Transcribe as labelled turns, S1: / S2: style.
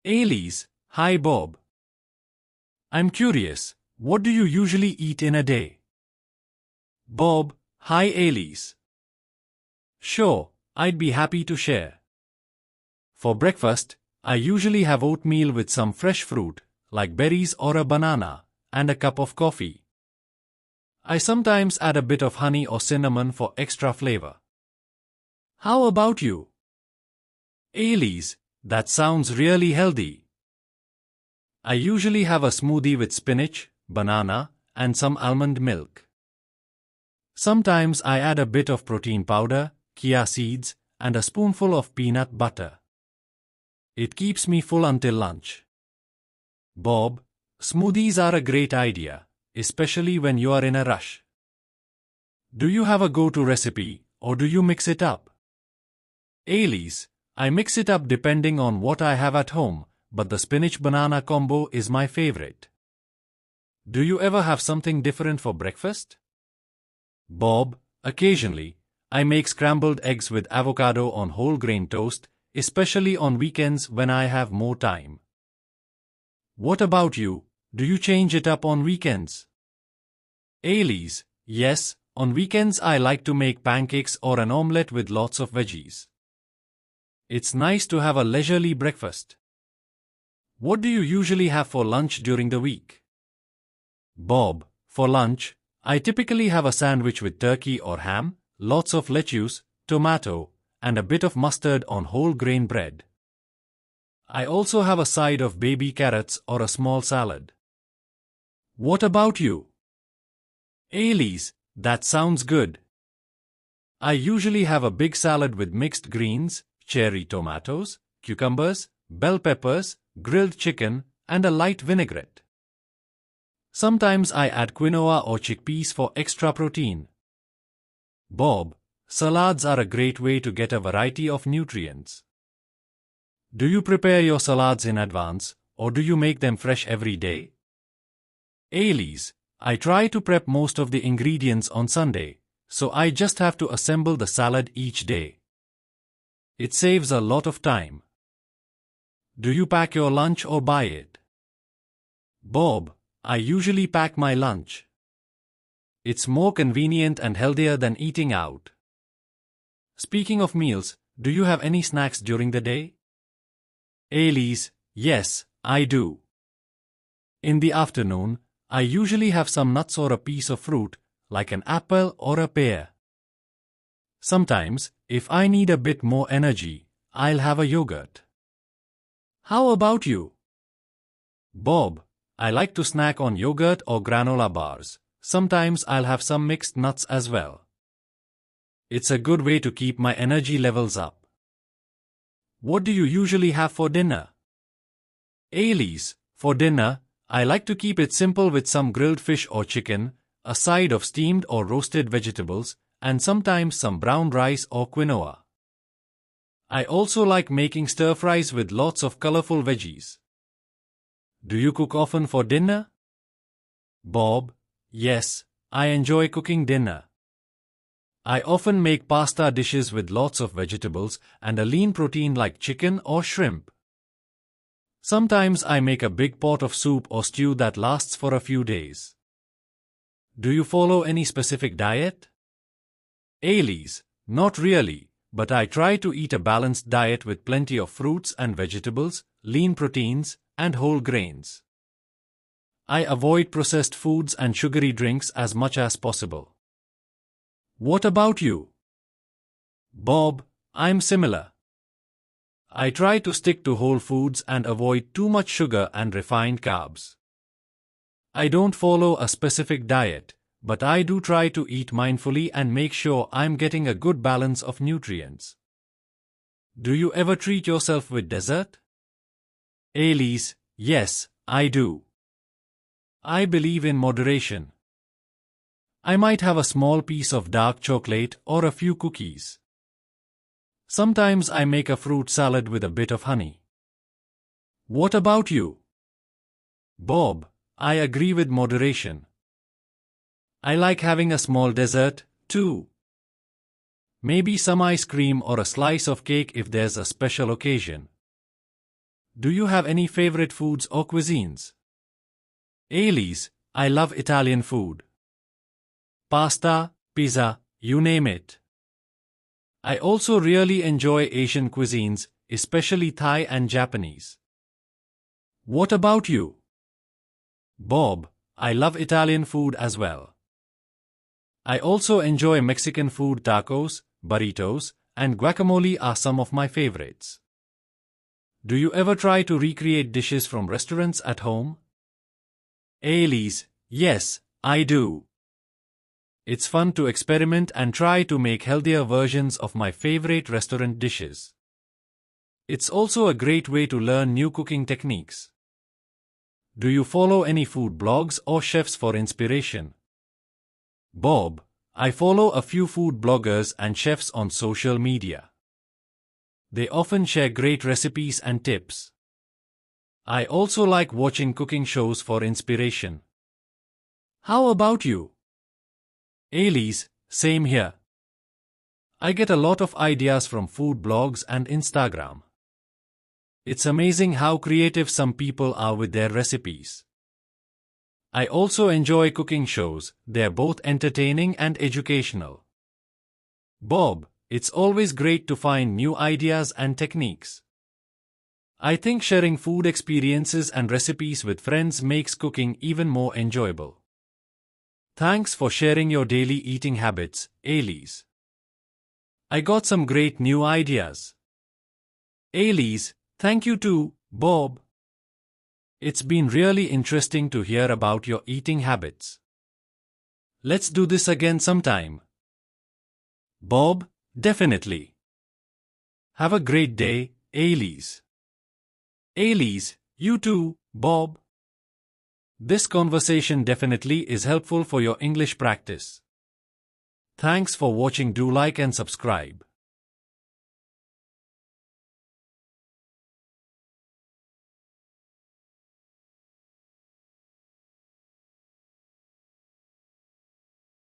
S1: Elise, hi Bob. I'm curious, what do you usually eat in a day? Bob, hi Elise. Sure, I'd be happy to share. For breakfast, I usually have oatmeal with some fresh fruit, like berries or a banana, and a cup of coffee. I sometimes add a bit of honey or cinnamon for extra flavor. How about you? Elise, that sounds really healthy. I usually have a smoothie with spinach, banana, and some almond milk. Sometimes I add a bit of protein powder, chia seeds, and a spoonful of peanut butter. It keeps me full until lunch. Bob, smoothies are a great idea, especially when you are in a rush. Do you have a go-to recipe, or do you mix it up? Elise, I mix it up depending on what I have at home, but the spinach-banana combo is my favorite. Do you ever have something different for breakfast? Bob, occasionally, I make scrambled eggs with avocado on whole grain toast, especially on weekends when I have more time. What about you? Do you change it up on weekends? Elise, yes, on weekends I like to make pancakes or an omelette with lots of veggies. It's nice to have a leisurely breakfast. What do you usually have for lunch during the week? Bob, for lunch, I typically have a sandwich with turkey or ham, lots of lettuce, tomato, and a bit of mustard on whole grain bread. I also have a side of baby carrots or a small salad. What about you? Elise, that sounds good. I usually have a big salad with mixed greens, cherry tomatoes, cucumbers, bell peppers, grilled chicken, and a light vinaigrette. Sometimes I add quinoa or chickpeas for extra protein. Bob, salads are a great way to get a variety of nutrients. Do you prepare your salads in advance, or do you make them fresh every day? Elise, I try to prep most of the ingredients on Sunday, so I just have to assemble the salad each day. It saves a lot of time. Do you pack your lunch or buy it? Bob, I usually pack my lunch. It's more convenient and healthier than eating out. Speaking of meals, do you have any snacks during the day? Elise, yes, I do. In the afternoon, I usually have some nuts or a piece of fruit, like an apple or a pear. Sometimes, if I need a bit more energy, I'll have a yogurt. How about you? Bob, I like to snack on yogurt or granola bars. Sometimes I'll have some mixed nuts as well. It's a good way to keep my energy levels up. What do you usually have for dinner? Elise, for dinner, I like to keep it simple with some grilled fish or chicken, a side of steamed or roasted vegetables, and sometimes some brown rice or quinoa. I also like making stir-fries with lots of colorful veggies. Do you cook often for dinner? Bob, yes, I enjoy cooking dinner. I often make pasta dishes with lots of vegetables and a lean protein like chicken or shrimp. Sometimes I make a big pot of soup or stew that lasts for a few days. Do you follow any specific diet? Elise, not really, but I try to eat a balanced diet with plenty of fruits and vegetables, lean proteins, and whole grains. I avoid processed foods and sugary drinks as much as possible. What about you? Bob, I'm similar. I try to stick to whole foods and avoid too much sugar and refined carbs. I don't follow a specific diet, but I do try to eat mindfully and make sure I'm getting a good balance of nutrients. Do you ever treat yourself with dessert? Elise, yes, I do. I believe in moderation. I might have a small piece of dark chocolate or a few cookies. Sometimes I make a fruit salad with a bit of honey. What about you? Bob, I agree with moderation. I like having a small dessert, too. Maybe some ice cream or a slice of cake if there's a special occasion. do you have any favorite foods or cuisines? Elise, I love Italian food. Pasta, pizza, you name it. I also really enjoy Asian cuisines, especially Thai and Japanese. What about you? Bob, I love Italian food as well. I also enjoy Mexican food. Tacos, burritos, and guacamole are some of my favorites. Do you ever try to recreate dishes from restaurants at home? Elise, yes, I do. It's fun to experiment and try to make healthier versions of my favorite restaurant dishes. It's also a great way to learn new cooking techniques. Do you follow any food blogs or chefs for inspiration? Bob, I follow a few food bloggers and chefs on social media. They often share great recipes and tips. I also like watching cooking shows for inspiration. How about you? Elise, same here. I get a lot of ideas from food blogs and Instagram. It's amazing how creative some people are with their recipes. I also enjoy cooking shows. They're both entertaining and educational. Bob, it's always great to find new ideas and techniques. I think sharing food experiences and recipes with friends makes cooking even more enjoyable. Thanks for sharing your daily eating habits, Elise. I got some great new ideas. Elise, thank you too, Bob. It's been really interesting to hear about your eating habits. Let's do this again sometime. Bob, definitely. Have a great day, Elise. Elise, you too, Bob. This conversation definitely is helpful for your English practice. Thanks for watching. Do like and subscribe.